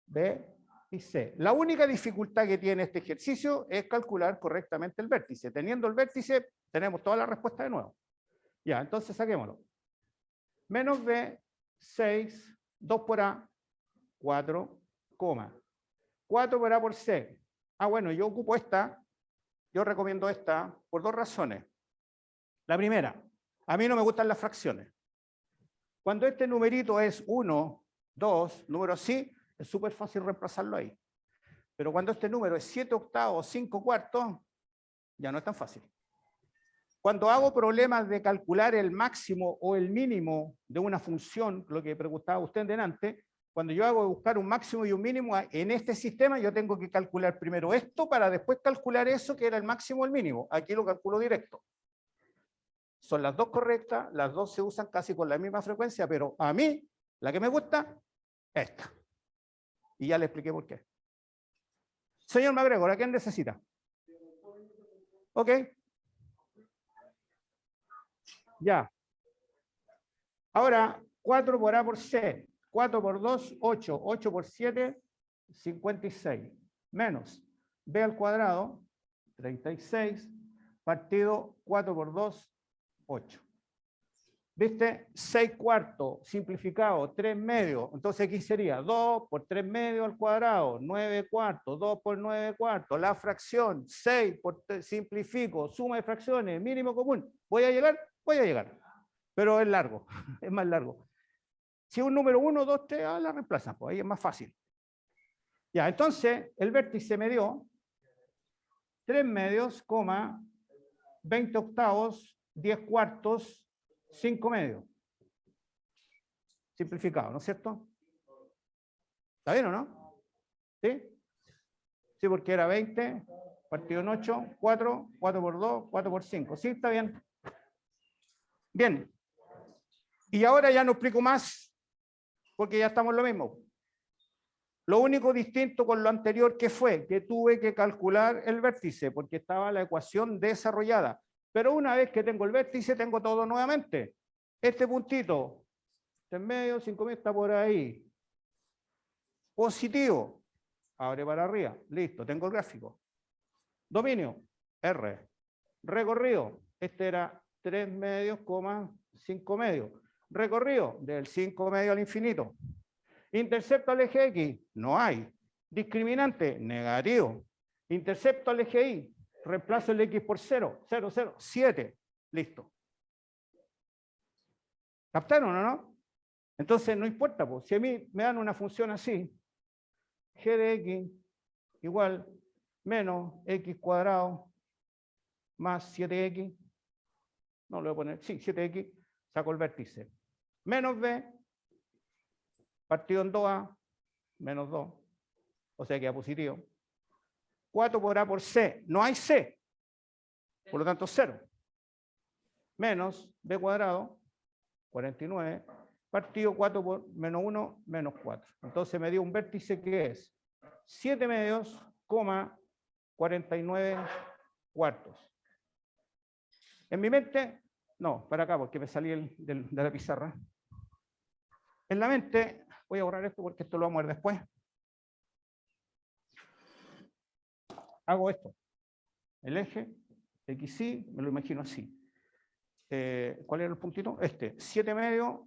S1: B y C. La única dificultad que tiene este ejercicio es calcular correctamente el vértice. Teniendo el vértice, tenemos toda la respuesta de nuevo. Ya, entonces saquémoslo. Menos B, 6, 2 por A, 4, 4 por A por C. Ah, bueno, yo ocupo esta, yo recomiendo esta por dos razones. La primera, a mí no me gustan las fracciones. Cuando este numerito es 1, 2, número así, es súper fácil reemplazarlo ahí. Pero cuando este número es 7 octavos, 5 cuartos, ya no es tan fácil. Cuando hago problemas de calcular el máximo o el mínimo de una función, lo que preguntaba usted delante, cuando yo hago buscar un máximo y un mínimo en este sistema, yo tengo que calcular primero esto para después calcular eso que era el máximo o el mínimo. Aquí lo calculo directo. Son las dos correctas, las dos se usan casi con la misma frecuencia, pero a mí, la que me gusta, esta. Y ya le expliqué por qué. Señor MacGregor, ¿a quién necesita? Ok. Ya. Ahora, 4 por A por C. 4 por 2, 8. 8 por 7, 56. Menos B al cuadrado, 36. Partido 4 por 2, 8. ¿Viste? 6 cuartos simplificado, 3 medios. Entonces aquí sería 2 por 3 medios al cuadrado, 9 cuartos, 2 por 9 cuartos. La fracción, 6 por 3, simplifico, suma de fracciones, mínimo común. ¿Voy a llegar? Voy a llegar. Pero es largo, es más largo. Si es un número 1, 2, 3, la reemplazan, pues ahí es más fácil. Ya, entonces el vértice me dio 3 medios, 20 octavos, 10 cuartos, 5 medios. Simplificado, ¿no es cierto? ¿Está bien o no? ¿Sí? Sí, porque era 20, partido en 8, 4, 4 por 2, 4 por 5. ¿Sí? ¿Está bien? Bien. Y ahora ya no explico más, porque ya estamos en lo mismo. Lo único distinto con lo anterior que fue que tuve que calcular el vértice, porque estaba la ecuación desarrollada. Pero una vez que tengo el vértice, tengo todo nuevamente. Este puntito, 3 medios, 5 medios, está por ahí. Positivo. Abre para arriba. Listo, tengo el gráfico. Dominio, R. Recorrido, este era 3 medios, 5 medios. Recorrido, del 5 medios al infinito. Intercepto al eje X, no hay. Discriminante, negativo. Intercepto al eje Y, reemplazo el X por 0, 0, 0, 7. Listo. ¿Captaron o no? Entonces no importa, pues, si a mí me dan una función así, g de x igual menos x cuadrado más 7x, no le voy a poner, sí, 7x, saco el vértice. Menos b, partido en 2a, menos 2, o sea que queda positivo. 4 por a por c, no hay c, por lo tanto 0. Menos b cuadrado, 49, partido 4 por menos 1, menos 4. Entonces me dio un vértice que es 7 medios, 49 cuartos. En mi mente, no, para acá, porque me salí de la pizarra. En la mente, voy a borrar esto porque esto lo vamos a ver después. Hago esto. El eje, XY, me lo imagino así. ¿Cuál era el puntito? 7 medios,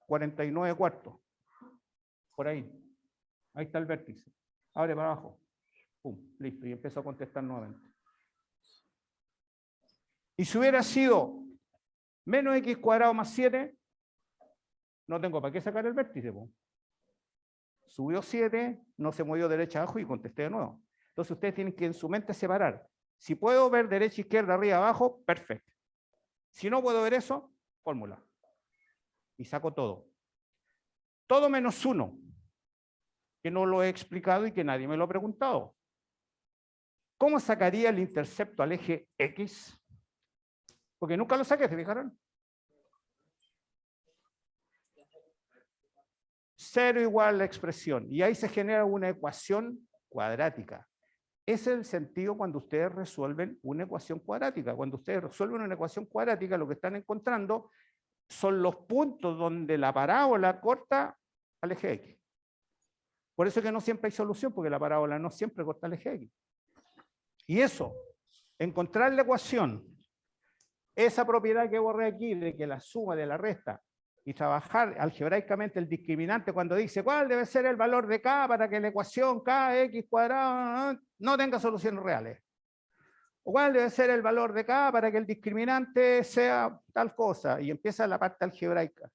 S1: 49 cuartos. Por ahí. Ahí está el vértice. Abre para abajo. Pum, listo. Y empiezo a contestar nuevamente. Y si hubiera sido menos x cuadrado más 7, no tengo para qué sacar el vértice. Po. Subió 7, no se movió derecha abajo y contesté de nuevo. Entonces ustedes tienen que en su mente separar. Si puedo ver derecha, izquierda, arriba, abajo, perfecto. Si no puedo ver eso, fórmula. Y saco todo. todo menos 1, que no lo he explicado y que nadie me lo ha preguntado. ¿Cómo sacaría el intercepto al eje X? Porque nunca lo saqué, ¿se fijaron? 0 igual a la expresión. Y ahí se genera una ecuación cuadrática. Ese es el sentido cuando ustedes resuelven una ecuación cuadrática. Cuando ustedes resuelven una ecuación cuadrática, lo que están encontrando son los puntos donde la parábola corta al eje X. Por eso es que no siempre hay solución, porque la parábola no siempre corta al eje X. Y eso, encontrar la ecuación, esa propiedad que borré aquí, de que la suma de la resta, y trabajar algebraicamente el discriminante cuando dice cuál debe ser el valor de K para que la ecuación KX cuadrado no tenga soluciones reales. O cuál debe ser el valor de K para que el discriminante sea tal cosa. Y empieza la parte algebraica.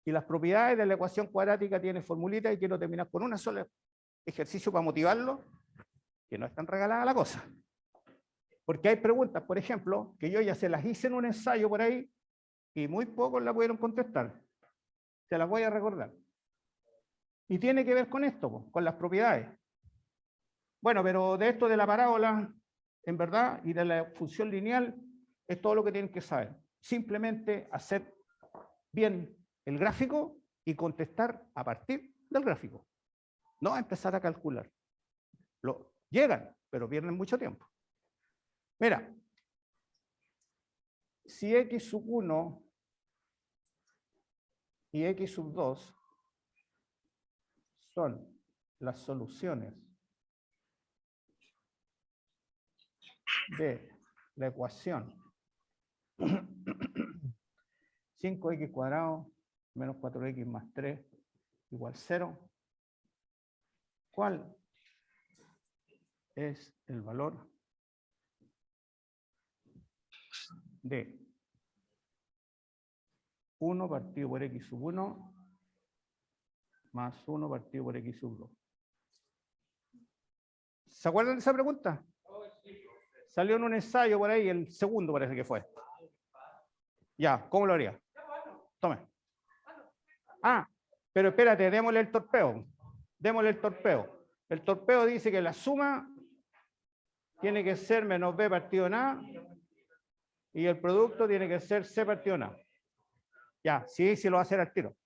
S1: Y las propiedades de la ecuación cuadrática tienen formulitas y quiero terminar con una sola ejercicio para motivarlo, que no es tan regalada la cosa. Porque hay preguntas, por ejemplo, que yo ya se las hice en un ensayo por ahí, y muy pocos la pudieron contestar. Se las voy a recordar. Y tiene que ver con esto, con las propiedades. Bueno, pero de esto de la parábola, en verdad, y de la función lineal, es todo lo que tienen que saber. Simplemente hacer bien el gráfico y contestar a partir del gráfico. No empezar a calcular. Llegan, pero pierden mucho tiempo. Mira, si x sub 1 y x sub 2 son las soluciones de la ecuación 5x cuadrado menos 4x más 3 igual 0, ¿cuál es el valor de 1 partido por x sub 1 más 1 partido por x sub 2? ¿Se acuerdan de esa pregunta? Salió en un ensayo por ahí, el segundo parece que fue. Ya, ¿cómo lo haría? Tome. Ah, pero espérate, démosle el torpeo. Démosle el torpeo. El torpeo dice que la suma tiene que ser menos b partido en a y el producto tiene que ser c partido en a. Ya, sí, sí lo va a hacer al tiro.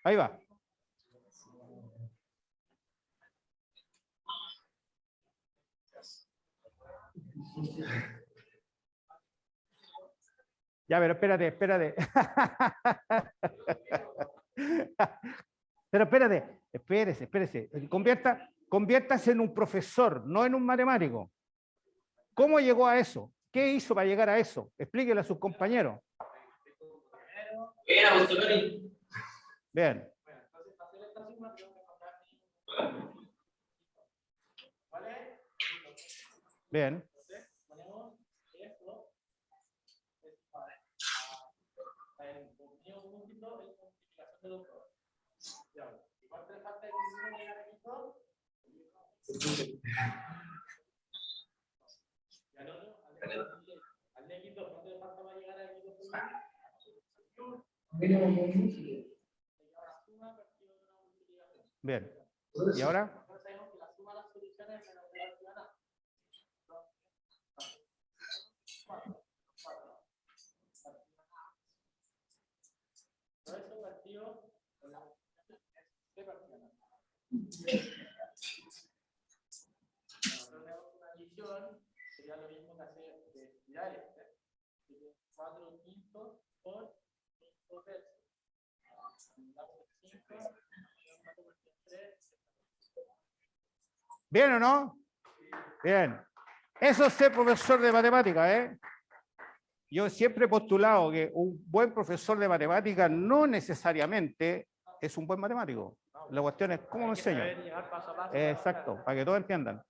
S1: Ahí va. Ya, pero espérate. Pero espérese. Conviértase en un profesor, no en un matemático. ¿Cómo llegó a eso? ¿Qué hizo para llegar a eso? Explíquele a sus compañeros. Bien. Bien. Bien. ¿Y ahora? Sería lo mismo que hacer de estirar este. 4 quintos por 5 tercios. 5, ¿bien o no? Bien. Eso es ser profesor de matemáticas, ¿eh? Yo siempre he postulado que un buen profesor de matemáticas no necesariamente es un buen matemático. La cuestión es cómo lo enseño. Exacto, para que todos entiendan.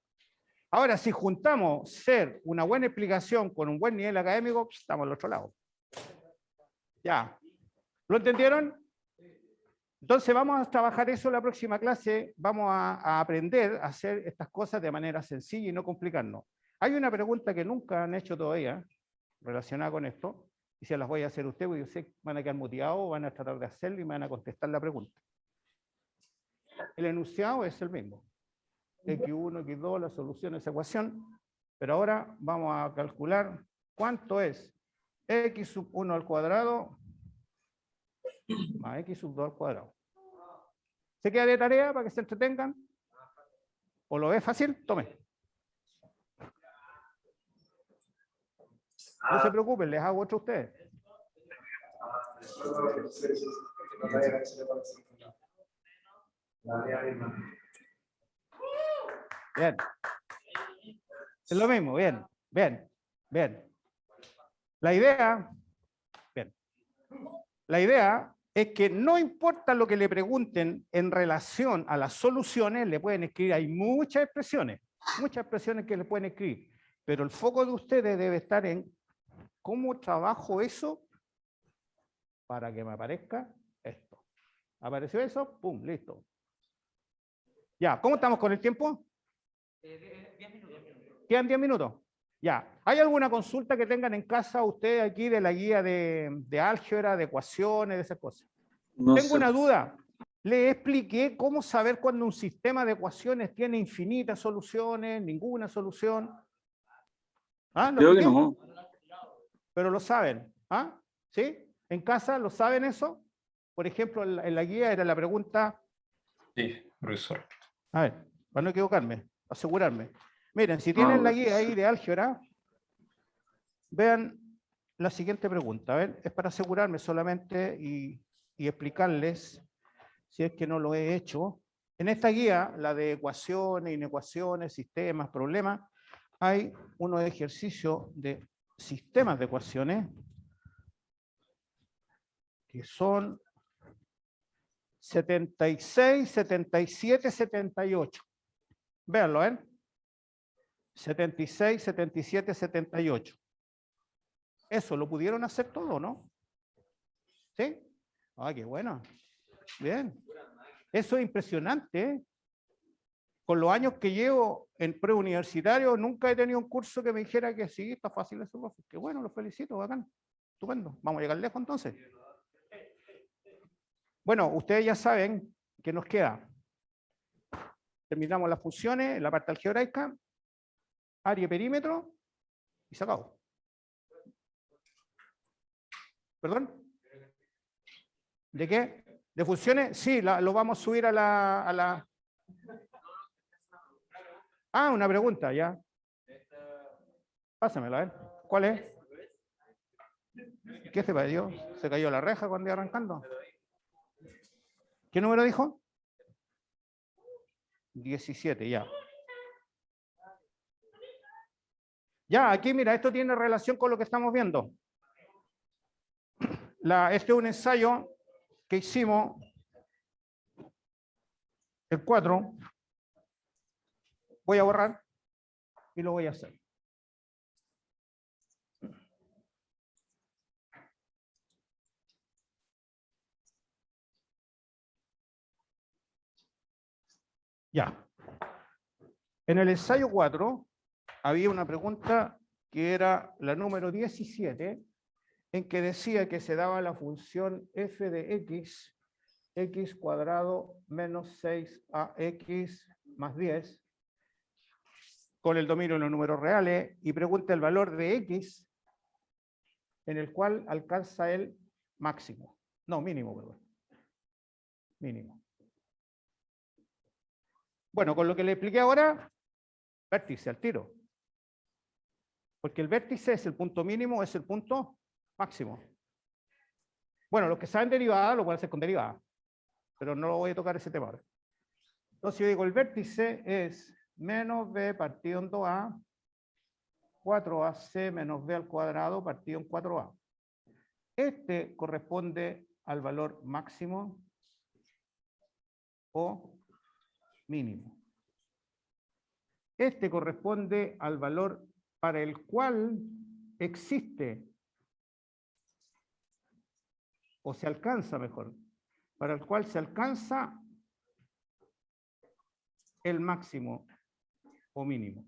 S1: Ahora, si juntamos ser una buena explicación con un buen nivel académico, estamos al otro lado. Ya. ¿Lo entendieron? Entonces vamos a trabajar eso en la próxima clase. Vamos a aprender a hacer estas cosas de manera sencilla y no complicarnos. Hay una pregunta que nunca han hecho todavía relacionada con esto, y se las voy a hacer a usted, porque yo sé que van a quedar motivados, van a tratar de hacerlo y me van a contestar la pregunta. El enunciado es el mismo. X1, X2, la solución de esa ecuación. Pero ahora vamos a calcular cuánto es X sub 1 al cuadrado más X sub 2 al cuadrado. ¿Se queda de tarea para que se entretengan? ¿O lo ve fácil? Tome. No se preocupen, les hago otro a ustedes. Bien. Es lo mismo, bien, bien, bien. La idea es que no importa lo que le pregunten en relación a las soluciones, le pueden escribir, hay muchas expresiones que le pueden escribir, pero el foco de ustedes debe estar en cómo trabajo eso para que me aparezca esto. ¿Apareció eso? ¡Pum! Listo. Ya, ¿cómo estamos con el tiempo?
S4: 10 minutos.
S1: ¿Quedan 10 minutos? Ya. ¿Hay alguna consulta que tengan en casa ustedes aquí de la guía de álgebra, de ecuaciones, de esas cosas?
S5: No
S1: Tengo
S5: sé.
S1: una duda. Le expliqué cómo saber cuando un sistema de ecuaciones tiene infinitas soluciones, ninguna solución. ¿Ah? ¿Lo
S5: Creo que
S1: expliqué?
S5: no.
S1: Pero lo saben. ¿Ah? ¿Sí? ¿En casa lo saben eso? Por ejemplo, en la guía era la pregunta.
S3: Sí, profesor.
S1: A ver, para no equivocarme, asegurarme. Miren, si tienen la guía ahí de álgebra, vean la siguiente pregunta. A ver, es para asegurarme solamente y explicarles, si es que no lo he hecho. En esta guía, la de ecuaciones, inecuaciones, sistemas, problemas, hay unos ejercicios de sistemas de ecuaciones que son 76, 77, 78. Véanlo, ¿eh? 76, 77, 78. Eso lo pudieron hacer todo, ¿no? ¿Sí? Ah, qué bueno. Bien. Eso es impresionante, ¿eh? Con los años que llevo en preuniversitario, nunca he tenido un curso que me dijera que sí, está fácil eso, profe. Qué bueno, los felicito, bacán. Estupendo. Vamos a llegar lejos entonces. Bueno, ustedes ya saben que nos queda. Terminamos las funciones, la parte algebraica, área y perímetro, y se acabó. ¿Perdón? ¿De qué? ¿De funciones? Sí, lo vamos a subir a la... Ah, una pregunta, ya. Pásamela, a ver. ¿Cuál es? ¿Qué se perdió? ¿Se cayó la reja cuando iba arrancando? ¿Qué número dijo? 17, ya. Ya, aquí mira, esto tiene relación con lo que estamos viendo. Este es un ensayo que hicimos el 4. Voy a borrar y lo voy a hacer. Ya. En el ensayo 4 había una pregunta que era la número 17, en que decía que se daba la función f de x, x cuadrado menos 6ax más 10, con el dominio de los números reales, y pregunta el valor de x en el cual alcanza el máximo. No, mínimo, perdón. Mínimo. Bueno, con lo que le expliqué ahora, vértice al tiro. Porque el vértice es el punto mínimo, es el punto máximo. Bueno, los que saben derivada lo pueden hacer con derivada, pero no voy a tocar ese tema ahora. Entonces yo digo, el vértice es menos b partido en 2a, 4ac menos b al cuadrado partido en 4a. Este corresponde al valor máximo o mínimo. Este corresponde al valor para el cual existe, o se alcanza mejor, para el cual se alcanza el máximo o mínimo.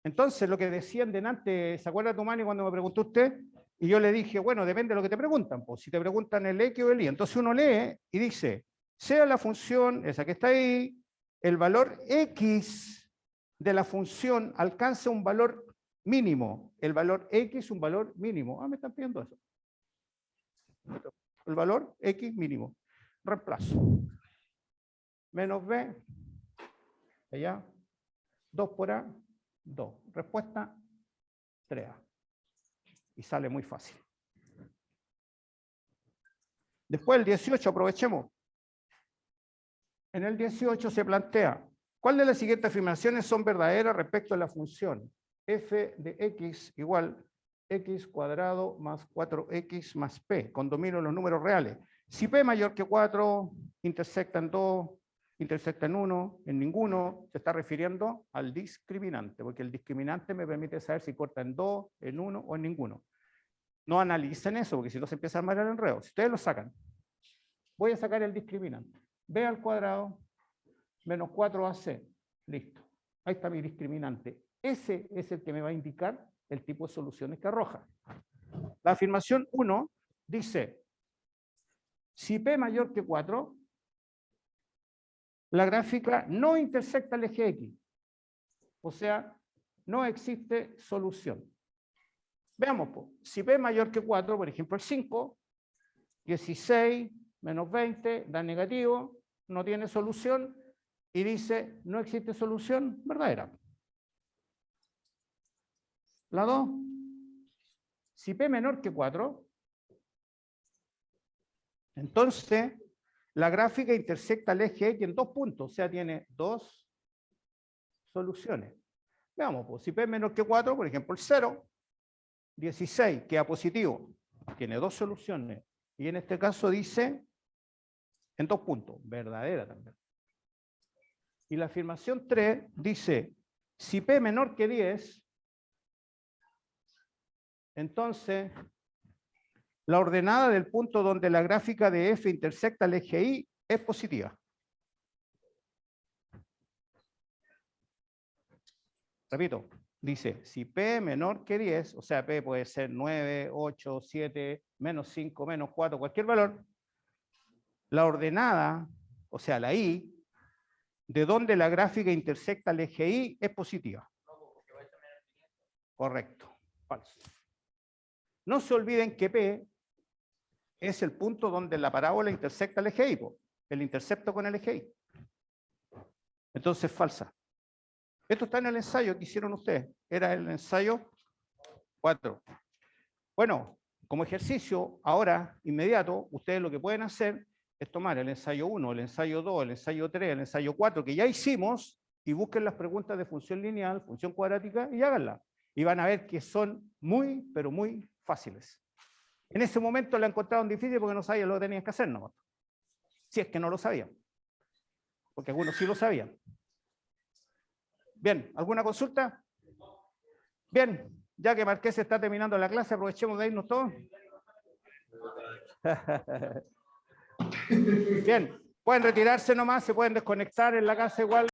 S1: Entonces, lo que decían delante, ¿se acuerda Tumani cuando me preguntó usted? Y yo le dije, bueno, depende de lo que te preguntan, pues, si te preguntan el X o el Y. Entonces uno lee y dice, sea la función, esa que está ahí, el valor X de la función alcanza un valor mínimo. El valor X un valor mínimo. Ah, me están pidiendo eso. El valor X mínimo. Reemplazo. Menos B. Allá. 2 por A. 2. Respuesta 3A. Y sale muy fácil. Después el 18, aprovechemos. En el 18 se plantea, ¿cuál de las siguientes afirmaciones son verdaderas respecto a la función f de x igual x cuadrado más 4x más p, con dominio de los números reales? Si p mayor que 4, intersecta en 2, intersecta en 1, en ninguno, se está refiriendo al discriminante, porque el discriminante me permite saber si corta en 2, en 1 o en ninguno. No analicen eso, porque si no se empieza a armar el enredo. Si ustedes lo sacan, voy a sacar el discriminante. B al cuadrado menos 4AC. Listo. Ahí está mi discriminante. Ese es el que me va a indicar el tipo de soluciones que arroja. La afirmación 1 dice, si P mayor que 4, la gráfica no intersecta el eje X. O sea, no existe solución. Veamos, pues, si P mayor que 4, por ejemplo el 5, 16 menos 20 da negativo, no tiene solución, y dice, no existe solución verdadera. La 2, si P menor que 4, entonces la gráfica intersecta el eje X en 2 puntos, o sea, tiene 2 soluciones. Veamos, pues, si P es menor que 4, por ejemplo el 0, 16, queda positivo, tiene 2 soluciones, y en este caso dice, en 2 puntos, verdadera también. Y la afirmación 3 dice, si P menor que 10, entonces la ordenada del punto donde la gráfica de F intersecta el eje Y es positiva. Repito, dice, si P menor que 10, o sea, P puede ser 9, 8, 7, menos 5, menos 4, cualquier valor, la ordenada, o sea, la Y, de donde la gráfica intersecta el eje Y es positiva. Correcto. Falso. No se olviden que P es el punto donde la parábola intersecta el eje Y, el intercepto con el eje Y. Entonces, falsa. Esto está en el ensayo que hicieron ustedes. Era el ensayo 4. Bueno, como ejercicio, ahora, inmediato, ustedes lo que pueden hacer es tomar el ensayo 1, el ensayo 2, el ensayo 3, el ensayo 4, que ya hicimos, y busquen las preguntas de función lineal, función cuadrática, y háganlas. Y van a ver que son muy, pero muy fáciles. En ese momento la encontraron difícil porque no sabían lo que tenían que hacer, ¿no? Si es que no lo sabían. Porque algunos sí lo sabían. Bien, ¿alguna consulta? Bien, ya que Marqués está terminando la clase, aprovechemos de irnos todos. Bien, pueden retirarse nomás, se pueden desconectar en la casa igual.